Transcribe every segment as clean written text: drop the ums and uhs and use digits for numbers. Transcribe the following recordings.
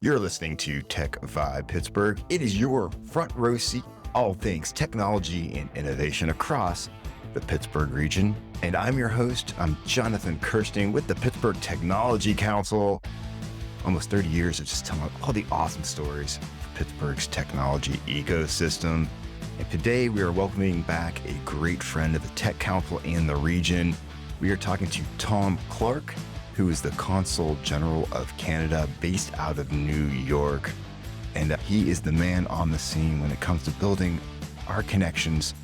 You're listening to Tech Vibe Pittsburgh. It is your front row seat, all things technology and innovation across the Pittsburgh region. And I'm your host. I'm Jonathan Kersting with the Pittsburgh Technology Council. Almost 30 years of just telling all the awesome stories of Pittsburgh's technology ecosystem. And today we are welcoming back a great friend of the Tech Council and the region. We are talking to Tom Clark, who is the Consul General of Canada based out of New York. And he is the man on the scene when it comes to building our connections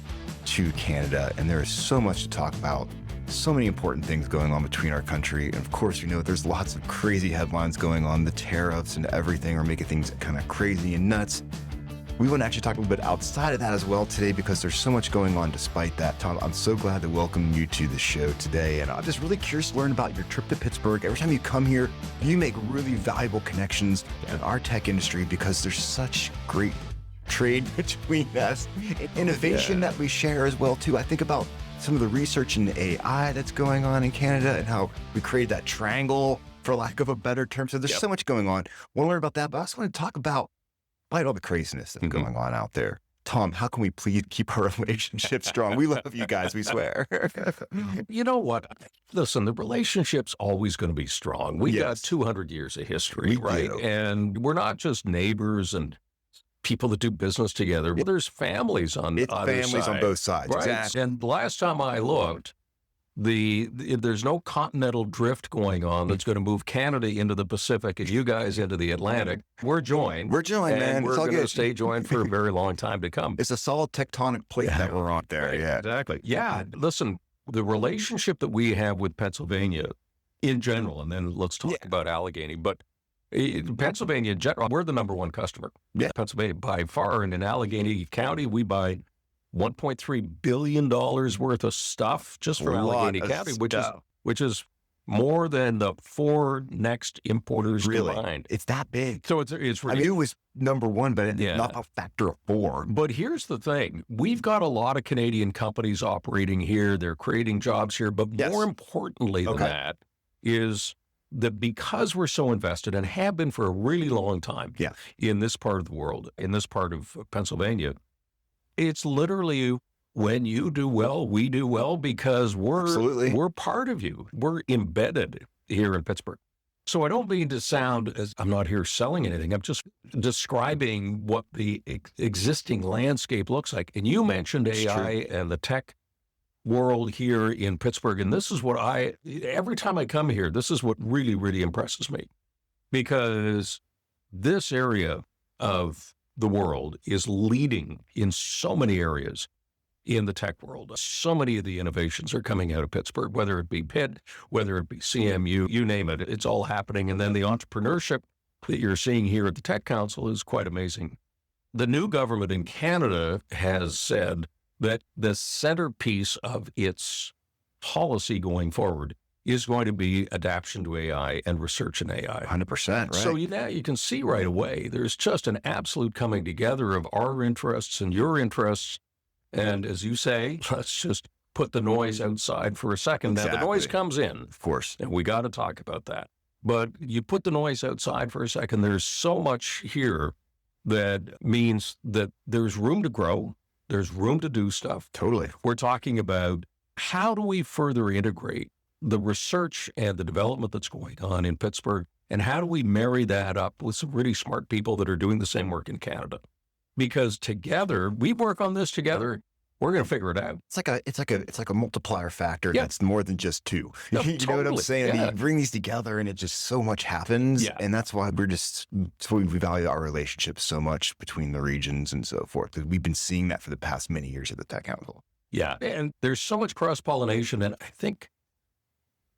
to Canada. And there is so much to talk about, so many important things going on between our country. And of course, there's lots of crazy headlines going on. The tariffs and everything are making things kind of crazy and nuts. We want to actually talk a little bit outside of that as well today because there's so much going on despite that. Tom, I'm so glad to welcome you to the show today. And I'm just really curious to learn about your trip to Pittsburgh. Every time you come here, you make really valuable connections in our tech industry because there's such great trade between us and innovation that we share as well too. I think about some of the research in AI that's going on in Canada and how we created that triangle, for lack of a better term. So there's so much going on. I want to learn about that, but I also want to talk about despite all the craziness that's going on out there. Tom, how can we please keep our relationship strong? We love you guys, we swear. You know what? Listen, the relationship's always going to be strong. We got 200 years of history, right? And we're not just neighbors and people that do business together. Well, there's families on either families side, on both sides, right? exactly. And the last time I looked, there's no continental drift going on that's going to move Canada into the Pacific and you guys into the Atlantic. We're joined. We're joined, man. We're going to stay joined for a very long time to come. It's a solid tectonic plate that we're on there. Right, yeah, exactly. Yeah. Listen, the relationship that we have with Pennsylvania in general, and then let's talk about Allegheny, but Pennsylvania in general, we're the number one customer. Yeah. Pennsylvania by far. And in Allegheny County, we buy $1.3 billion worth of stuff just from Allegheny County, which is more than the four next importers combined. It's that big. So it's really, I mean, it was number one, but not a factor of four. But here's the thing. We've got a lot of Canadian companies operating here. They're creating jobs here. But more importantly than that is that because we're so invested and have been for a really long time in this part of the world, in this part of Pennsylvania, it's literally when you do well, we do well because we're part of you. We're embedded here in Pittsburgh. So I don't mean to sound as I'm not here selling anything. I'm just describing what the existing landscape looks like. And you mentioned AI and the tech world here in Pittsburgh. And this is what every time I come here, this is what really, really impresses me because this area of the world is leading in so many areas in the tech world. So many of the innovations are coming out of Pittsburgh, whether it be Pitt, whether it be CMU, you name it, it's all happening. And then the entrepreneurship that you're seeing here at the Tech Council is quite amazing. The new government in Canada has said that the centerpiece of its policy going forward is going to be adaptation to AI and research in AI. 100%, right? So now you can see right away, there's just an absolute coming together of our interests and your interests. And as you say, let's just put the noise outside for a second. Now the noise comes in, of course, and we got to talk about that. But you put the noise outside for a second, there's so much here that means that there's room to grow. There's room to do stuff. Totally. We're talking about how do we further integrate the research and the development that's going on in Pittsburgh, and how do we marry that up with some really smart people that are doing the same work in Canada? Because together, we work on this together, we're going to figure it out. It's like a multiplier factor. That's more than just two. No, you know what I'm saying? I mean, you bring these together and it just so much happens. Yeah. And that's why we value our relationship so much between the regions and so forth. We've been seeing that for the past many years at the Tech Council. Yeah. And there's so much cross-pollination. And I think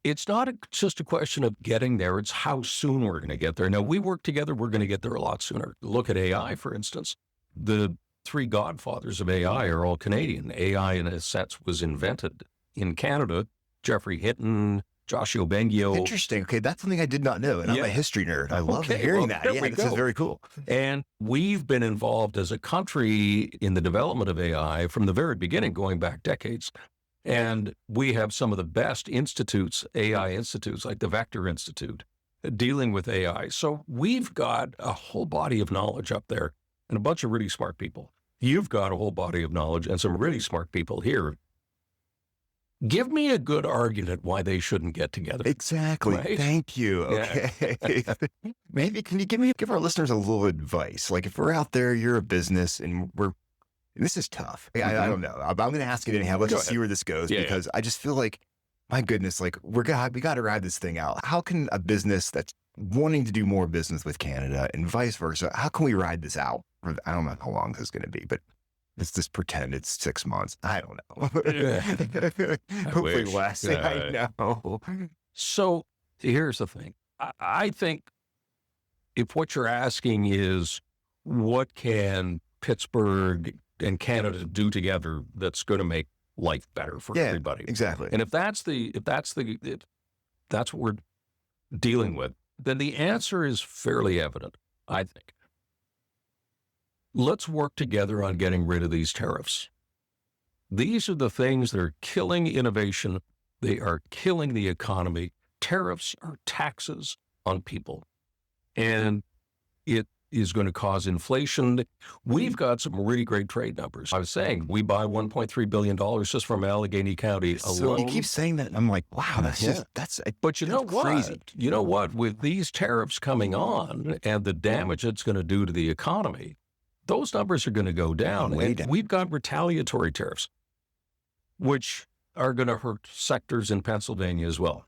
it's not just a question of getting there. It's how soon we're going to get there. Now, we work together. We're going to get there a lot sooner. Look at AI, for instance. The three godfathers of AI are all Canadian. AI, in a sense, was invented in Canada. Jeffrey Hinton, Joshua Bengio. Interesting. Okay, that's something I did not know, and I'm a history nerd. I love hearing that. Yeah, this is very cool. And we've been involved as a country in the development of AI from the very beginning, going back decades. And we have some of the best institutes, AI institutes, like the Vector Institute dealing with AI. So we've got a whole body of knowledge up there and a bunch of really smart people. You've got a whole body of knowledge and some really smart people here. Give me a good argument why they shouldn't get together. Exactly. Right? Thank you. Okay. Yeah. Maybe can you give our listeners a little advice? Like if we're out there, you're a business and this is tough. I don't know. I'm going to ask it anyhow. Let's just see where this goes because I just feel like, my goodness, like we got to ride this thing out. How can a business that's wanting to do more business with Canada and vice versa, how can we ride this out? I don't know how long this is going to be, but let's just pretend it's 6 months. I don't know. Hopefully less. I know. So here's the thing. I think if what you're asking is what can Pittsburgh and Canada do together that's going to make life better for everybody. Exactly. And if that's what we're dealing with, then the answer is fairly evident, I think. Let's work together on getting rid of these tariffs. These are the things that are killing innovation. They are killing the economy. Tariffs are taxes on people. And it is going to cause inflation. We've got some really great trade numbers. I was saying we buy $1.3 billion just from Allegheny County alone. So you keep saying that, and I'm like, wow, But you know crazy. What? You know what? With these tariffs coming on and the damage it's going to do to the economy, those numbers are going to go down. Way down. We've got retaliatory tariffs, which are going to hurt sectors in Pennsylvania as well.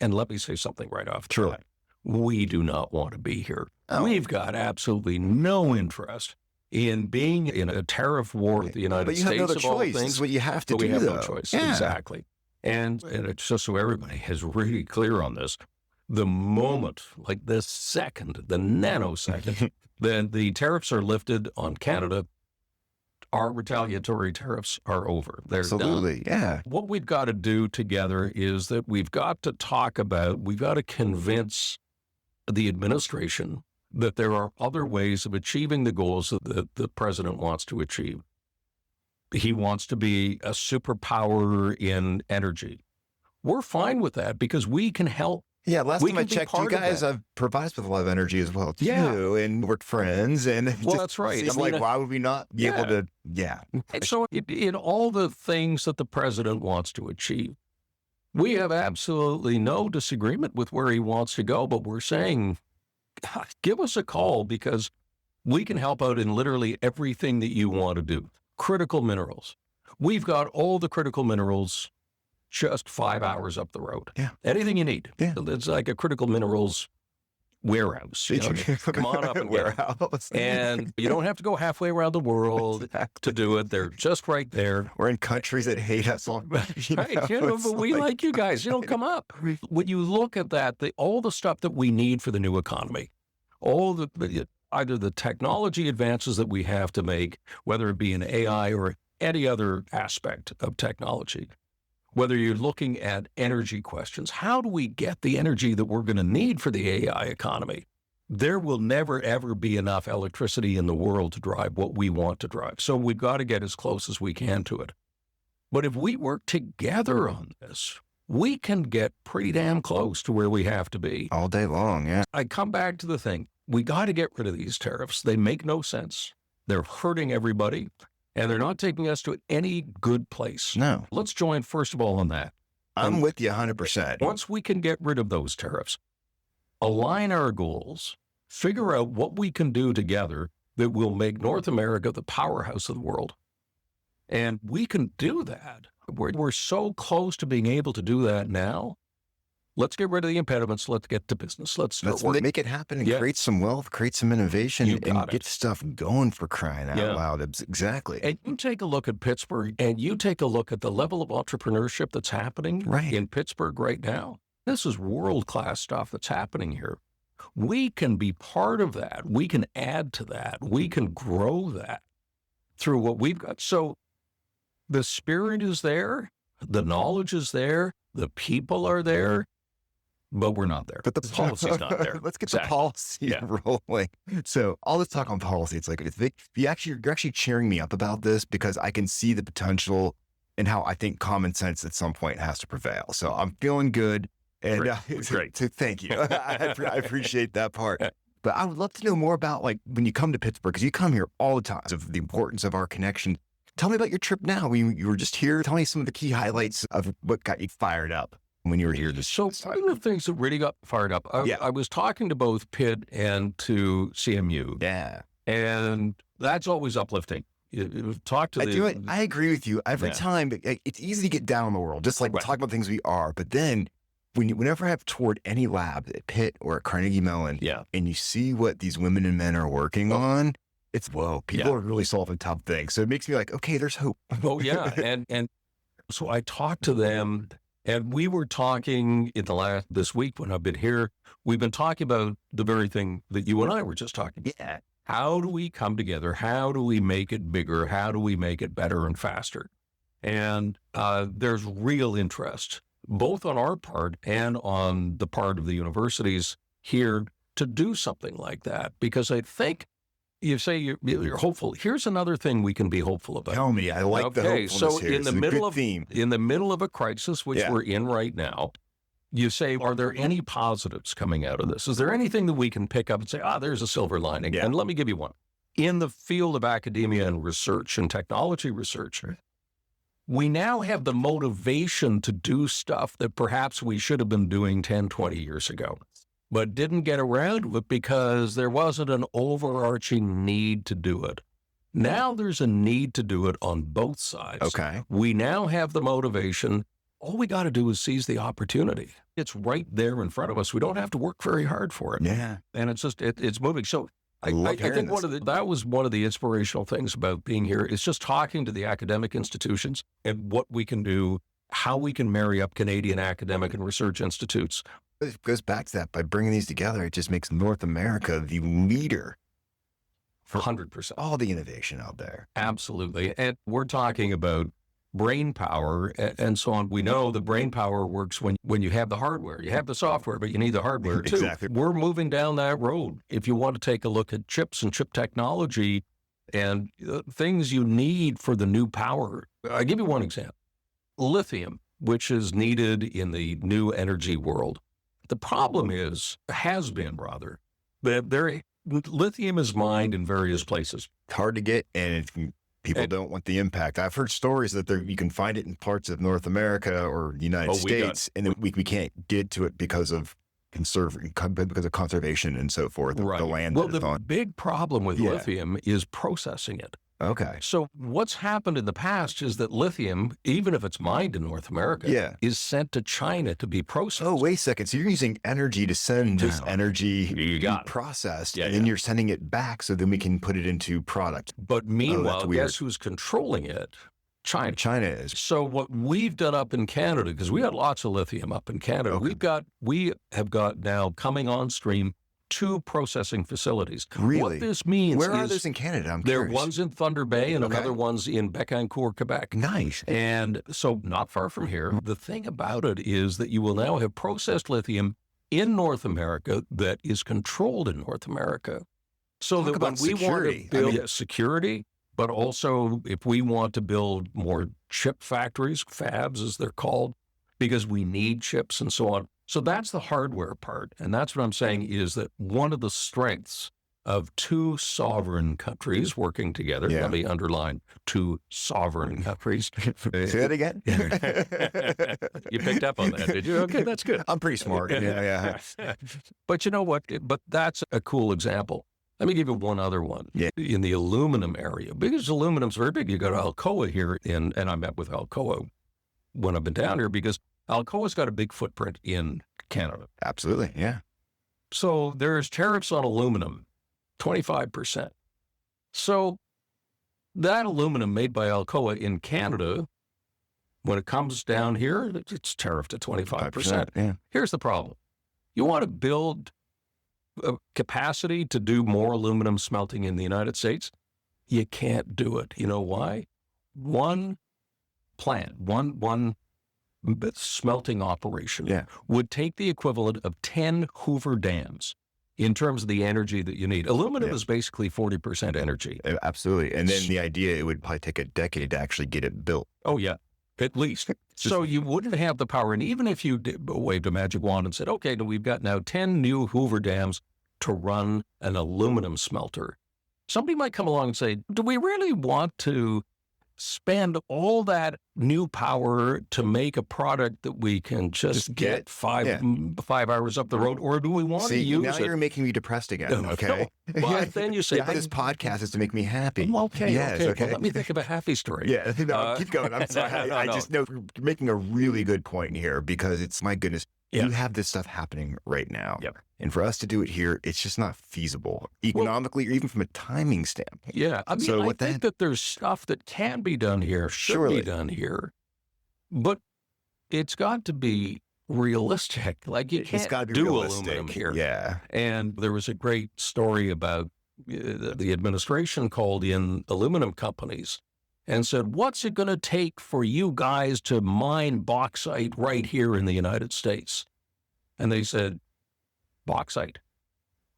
And let me say something right off the bat. We do not want to be here. Oh. We've got absolutely no interest in being in a tariff war with the United States. But you have no of all choice. things. This is what you have to do, We have though. no choice. Yeah. Exactly. And it's just so everybody is really clear on this. The moment, like the second, the nanosecond, then the tariffs are lifted on Canada, our retaliatory tariffs are over. They're Absolutely, done. yeah. What we've got to do together is that we've got to convince the administration that there are other ways of achieving the goals that the president wants to achieve. He wants to be a superpower in energy. We're fine with that because we can help. Yeah, last time I checked, you guys provide us with a lot of energy as well, too. Yeah. And we're friends. And that's right. It's why would we not be able to? Yeah. And so in all the things that the president wants to achieve, we have absolutely no disagreement with where he wants to go, but we're saying, God, give us a call because we can help out in literally everything that you want to do. Critical minerals. We've got all the critical minerals just 5 hours up the road. Yeah. Anything you need. Yeah. It's like a critical minerals warehouse. Come on up and warehouse. And you don't have to go halfway around the world to do it. They're just right there. We're in countries that hate us already. But we like you guys. Come up. When you look at that, all the stuff that we need for the new economy, either the technology advances that we have to make, whether it be in AI or any other aspect of technology, whether you're looking at energy questions, how do we get the energy that we're going to need for the AI economy? There will never, ever be enough electricity in the world to drive what we want to drive. So we've got to get as close as we can to it. But if we work together on this, we can get pretty damn close to where we have to be. All day long, yeah. I come back to the thing. We got to get rid of these tariffs. They make no sense. They're hurting everybody. And they're not taking us to any good place. No. Let's join, first of all, on that. I'm with you 100%. Once we can get rid of those tariffs, align our goals, figure out what we can do together that will make North America the powerhouse of the world. And we can do that. We're so close to being able to do that now. Let's get rid of the impediments. Let's get to business. Let's make it happen and create some wealth, create some innovation, and get stuff going for crying out loud. Exactly. And you take a look at Pittsburgh, and you take a look at the level of entrepreneurship that's happening in Pittsburgh right now. This is world-class stuff that's happening here. We can be part of that. We can add to that. We can grow that through what we've got. So the spirit is there. The knowledge is there. The people are there. But we're not there. But the policy's not there. Let's get the policy rolling. So all this talk on policy, it's like you're actually cheering me up about this because I can see the potential and how I think common sense at some point has to prevail. So I'm feeling good. And Great. So thank you. I appreciate that part. But I would love to know more about like when you come to Pittsburgh, because you come here all the time, of the importance of our connection. Tell me about your trip now. You were just here. Tell me some of the key highlights of what got you fired up when you were here. So one of the things that really got fired up, I was talking to both Pitt and to CMU. Yeah. And that's always uplifting. You talk to I agree with you. Every time, it's easy to get down on the world, just like talk about things we are. But then whenever I've toured any lab at Pitt or at Carnegie Mellon, and you see what these women and men are working on, it's, whoa, people are really solving tough things. So it makes me like, okay, there's hope. Oh, yeah. And so I talked to them, and we were talking this week when I've been here, we've been talking about the very thing that you and I were just talking about. Yeah. How do we come together? How do we make it bigger? How do we make it better and faster? And there's real interest, both on our part and on the part of the universities here, to do something like that. Because I think you say you're hopeful. Here's another thing we can be hopeful about. Tell me, I like the hopefulness so here. in the middle of a crisis, which we're in right now, you say, are there any positives coming out of this? Is there anything that we can pick up and say, there's a silver lining? And let me give you one. In the field of academia and research and technology research, we now have the motivation to do stuff that perhaps we should have been doing 10, 20 years ago, but didn't get around to it because there wasn't an overarching need to do it. Now there's a need to do it on both sides. Okay. We now have the motivation. All we got to do is seize the opportunity. It's right there in front of us. We don't have to work very hard for it. Yeah. And it's just, it's moving. So I think that was one of the inspirational things about being here, is just talking to the academic institutions and what we can do, how we can marry up Canadian academic and research institutes. It goes back to that. By bringing these together, it just makes North America the leader for 100%. All the innovation out there. Absolutely. And we're talking about brain power and so on. We know the brain power works when you have the hardware. You have the software, but you need the hardware too. Exactly. We're moving down that road. If you want to take a look at chips and chip technology and things you need for the new power, I'll give you one example. Lithium, which is needed in the new energy world. The problem has been that lithium is mined in various places. It's hard to get, and people don't want the impact. I've heard stories that you can find it in parts of North America or the United States, and then we can't get to it because of conservation and so forth. Right. The land. Well, the big problem with lithium is processing it. Okay. So what's happened in the past is that lithium, even if it's mined in North America, is sent to China to be processed. Oh, wait a second. So you're using energy to send this energy processed, and then you're sending it back so then we can put it into product. But meanwhile, guess who's controlling it? China. China is. So what we've done up in Canada, because we got lots of lithium up in Canada, we have got now coming on stream 2 processing facilities. Really? What this means Where are those in Canada? I'm curious. One's in Thunder Bay and another one's in Bécancour, Quebec. Nice. And so not far from here. The thing about it is that you will now have processed lithium in North America that is controlled in North America. So that when we want to build security, but also if we want to build more chip factories, fabs as they're called, because we need chips and so on. So that's the hardware part. And that's what I'm saying is that one of the strengths of 2 sovereign countries working together, let me underline 2 sovereign countries. Say that again? You picked up on that, did you? Okay, that's good. I'm pretty smart. Yeah. But you know what? But that's a cool example. Let me give you one other one. Yeah. In the aluminum area, because aluminum's very big. You got Alcoa here, and I met with Alcoa when I've been down here because Alcoa's got a big footprint in Canada. Absolutely, yeah. So there's tariffs on aluminum, 25%. So that aluminum made by Alcoa in Canada, when it comes down here, it's tariffed at 25%. Yeah. Here's the problem. You want to build a capacity to do more aluminum smelting in the United States? You can't do it. You know why? One plant, one smelting operation would take the equivalent of 10 Hoover dams in terms of the energy that you need. Aluminum is basically 40% energy. Absolutely. And then the idea, it would probably take a decade to actually get it built. Oh, yeah. At least. So you wouldn't have the power. And even if you waved a magic wand and said, okay, we've got now 10 new Hoover dams to run an aluminum smelter, somebody might come along and say, do we really want to spend all that new power to make a product that we can just get 5 hours up the road, or do we want to use now it? You're making me depressed again, okay? No, but then you say, this podcast is to make me happy. Okay. Well, okay. let me think of a happy story. Yeah, no, keep going. I'm sorry. I just know you're making a really good point here, because it's, my goodness, you have this stuff happening right now. Yep. And for us to do it here, it's just not feasible economically, or even from a timing standpoint. Yeah. I mean, I think that there's stuff that can be done here, should be done here, but it's got to be realistic. Like, you can't do aluminum here. Yeah. And there was a great story about the administration called in aluminum companies and said, what's it going to take for you guys to mine bauxite right here in the United States? And they said, bauxite.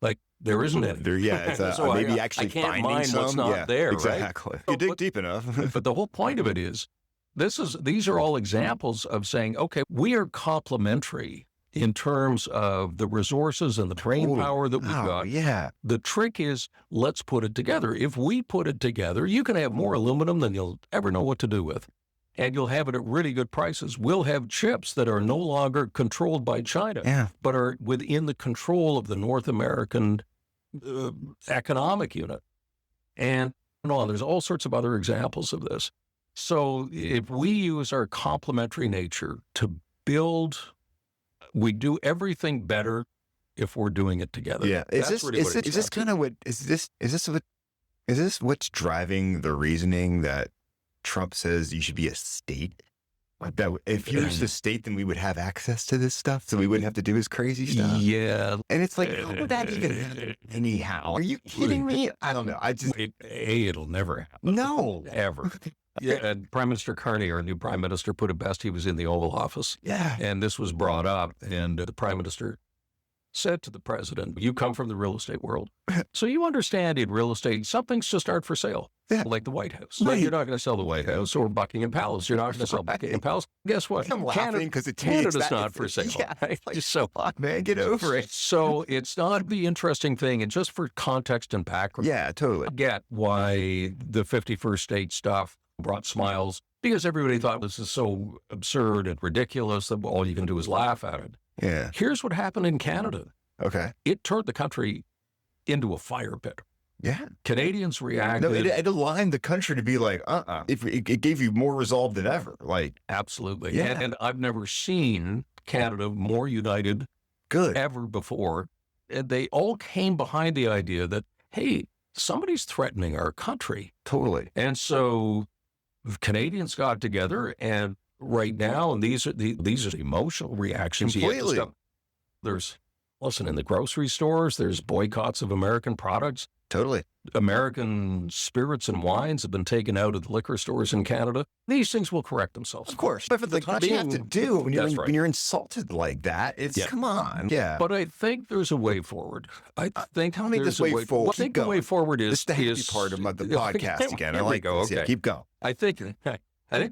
Like, there isn't any. It's so maybe I actually can't finding mine some. what's not there. Exactly. Right? You dig deep enough. But the whole point of it is, these are all examples of saying, okay, we are complementary in terms of the resources and the brain power that we've got. Yeah. The trick is, let's put it together. If we put it together, you can have more aluminum than you'll ever know what to do with. And you'll have it at really good prices. We'll have chips that are no longer controlled by China, but are within the control of the North American economic unit. And there's all sorts of other examples of this. So if we use our complementary nature to build, we do everything better if we're doing it together. Yeah. Is this what's driving the reasoning that Trump says you should be a state? That if you were the state, then we would have access to this stuff, so we wouldn't have to do his crazy stuff. Yeah. And it's like, how would that even happen anyhow? Are you kidding me? I don't know. It'll never happen. No. Ever. Yeah, and Prime Minister Carney, our new Prime Minister, put it best. He was in the Oval Office. Yeah. And this was brought up, and the Prime Minister said to the President, you come from the real estate world, so you understand in real estate, some things just aren't for sale, like the White House. Right. You're not going to sell the White House or Buckingham Palace. You're not going to sell Buckingham Palace. Guess what? I'm laughing because Canada's not for sale. Yeah, right? just so hot, man. Get over it. So it's not the interesting thing. And just for context and background, yeah, totally. I get why the 51st state stuff brought smiles, because everybody thought this is so absurd and ridiculous that all you can do is laugh at it. Yeah. Here's what happened in Canada. Okay. It turned the country into a fire pit. Yeah. Canadians reacted. No, it aligned the country to be like, it gave you more resolve than ever. Like, absolutely. Yeah. And I've never seen Canada more united ever before. And they all came behind the idea that, hey, somebody's threatening our country. Totally. And so Canadians got together, and right now, and these are the emotional reactions. Completely. Listen, in the grocery stores, there's boycotts of American products. Totally. American spirits and wines have been taken out of the liquor stores in Canada. These things will correct themselves. Of course. But for the time you have to do when you're insulted like that, it's come on. Yeah. But I think there's a way forward. Tell me this way forward. I think the way forward is... This is the happy part of the podcast again. I like this. Yeah, keep going. I think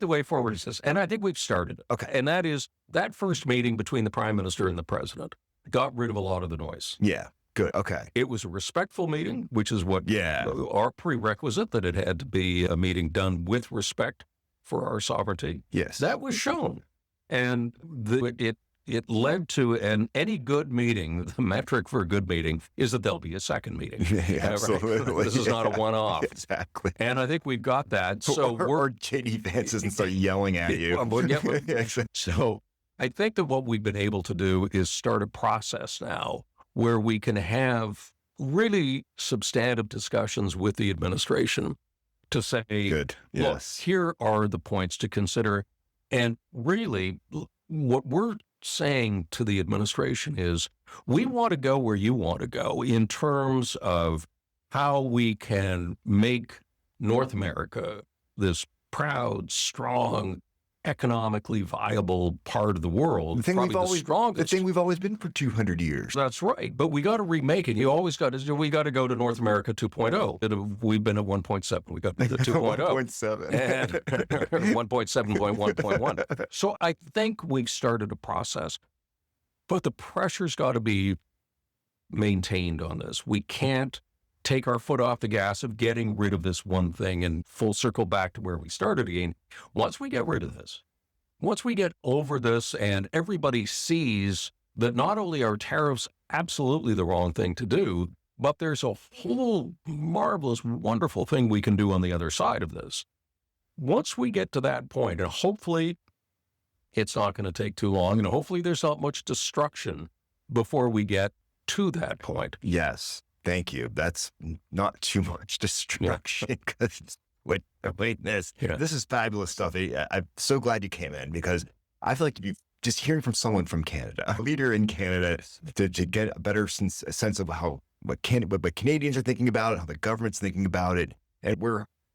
the way forward is this, and I think we've started it. Okay. And that is that first meeting between the Prime Minister and the President got rid of a lot of the noise. Yeah. Good. Okay. It was a respectful meeting, which is what our prerequisite, that it had to be a meeting done with respect for our sovereignty. Yes. That was shown. And it led to any good meeting. The metric for a good meeting is that there'll be a second meeting. Yeah, absolutely. Right? This is not a one-off. Exactly. And I think we've got that. So or JD Vance doesn't start yelling at you. So I think that what we've been able to do is start a process now where we can have really substantive discussions with the administration to say, look, here are the points to consider. And really, what we're saying to the administration is, we want to go where you want to go in terms of how we can make North America this proud, strong, economically viable part of the world. The thing we've always been for 200 years. That's right. But we got to remake it. You always got to, we got to go to North America 2.0. We've been at 1.7. We got to 2.0. 1.7. And 1.7.1.1. So I think we've started a process, but the pressure's got to be maintained on this. We can't take our foot off the gas of getting rid of this one thing and full circle back to where we started again. Once we get rid of this, once we get over this and everybody sees that not only are tariffs absolutely the wrong thing to do, but there's a whole marvelous, wonderful thing we can do on the other side of this. Once we get to that point, and hopefully it's not going to take too long, and hopefully there's not much destruction before we get to that point. Yes. Thank you. That's not too much destruction. This is fabulous stuff. I'm so glad you came in, because I feel like just hearing from someone from Canada, a leader in Canada, to get a better sense of what Canadians are thinking about it, how the government's thinking about it, and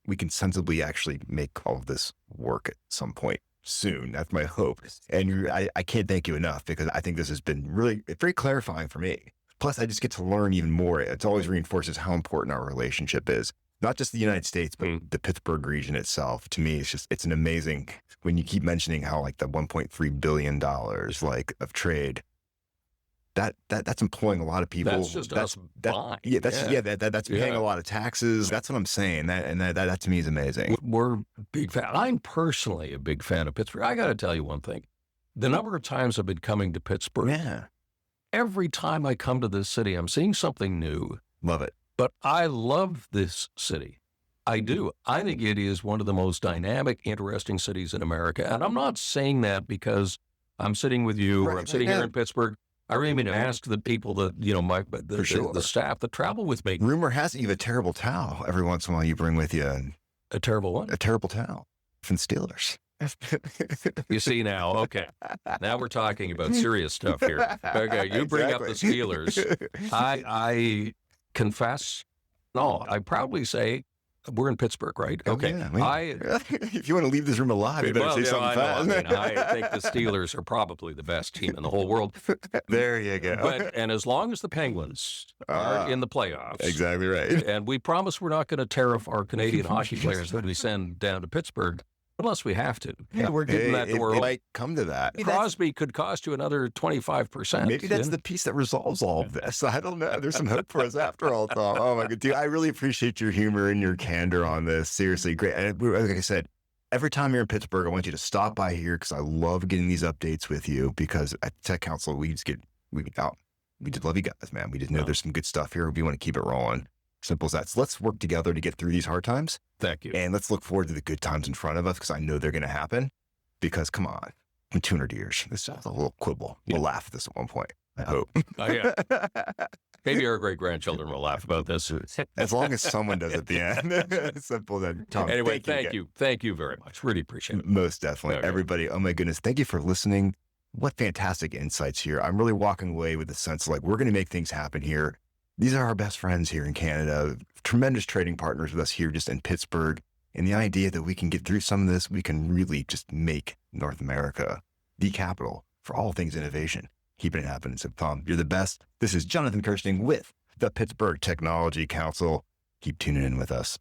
we can sensibly actually make all of this work at some point soon. That's my hope. And I can't thank you enough, because I think this has been really very clarifying for me. Plus, I just get to learn even more. It always reinforces how important our relationship is. Not just the United States, but the Pittsburgh region itself. To me, it's an amazing, when you keep mentioning how like the $1.3 billion of trade, that's employing a lot of people. That's just us buying. That's paying a lot of taxes. That's what I'm saying. That to me is amazing. We're big fan. I'm personally a big fan of Pittsburgh. I got to tell you one thing. The number of times I've been coming to Pittsburgh, every time I come to this city, I'm seeing something new. Love it. But I love this city. I do. I think it is one of the most dynamic, interesting cities in America. And I'm not saying that because I'm sitting with you or I'm sitting here in Pittsburgh. I really mean to ask the people that, the staff that travel with me. Rumor has it you have a terrible towel every once in a while you bring with you. A terrible what? A terrible towel from Steelers. You see now, okay. Now we're talking about serious stuff here. Okay, you bring up the Steelers. I confess, no, I proudly say we're in Pittsburgh, right? Okay. If you want to leave this room alive, you better say something fast. I think the Steelers are probably the best team in the whole world. There you go. And as long as the Penguins are in the playoffs. Exactly right. And we promise we're not going to tariff our Canadian hockey players that we send down to Pittsburgh. Unless we have to. We're giving that door. It might come to that. Crosby could cost you another 25%. Maybe that's the piece that resolves all of this. I don't know. There's some hope for us after all, Tom. Oh, my God. Dude, I really appreciate your humor and your candor on this. Seriously, great. And like I said, every time you're in Pittsburgh, I want you to stop by here, because I love getting these updates with you, because at Tech Council, we just love you guys, man. We just know there's some good stuff here. We want to keep it rolling. Simple as that. So let's work together to get through these hard times. Thank you. And let's look forward to the good times in front of us, because I know they're going to happen. Because come on, in 200 years, this is a little quibble. We'll laugh at this at one point, I hope. Oh, yeah. Maybe our great-grandchildren will laugh about this. As long as someone does at the end. Simple as that. Tom, anyway, thank you. Thank you very much. Really appreciate it. Most definitely. Okay. Everybody, oh my goodness, thank you for listening. What fantastic insights here. I'm really walking away with the sense like we're going to make things happen here. These are our best friends here in Canada, tremendous trading partners with us here just in Pittsburgh. And the idea that we can get through some of this, we can really just make North America the capital for all things innovation. Keeping it happening. So, Tom, you're the best. This is Jonathan Kersting with the Pittsburgh Technology Council. Keep tuning in with us.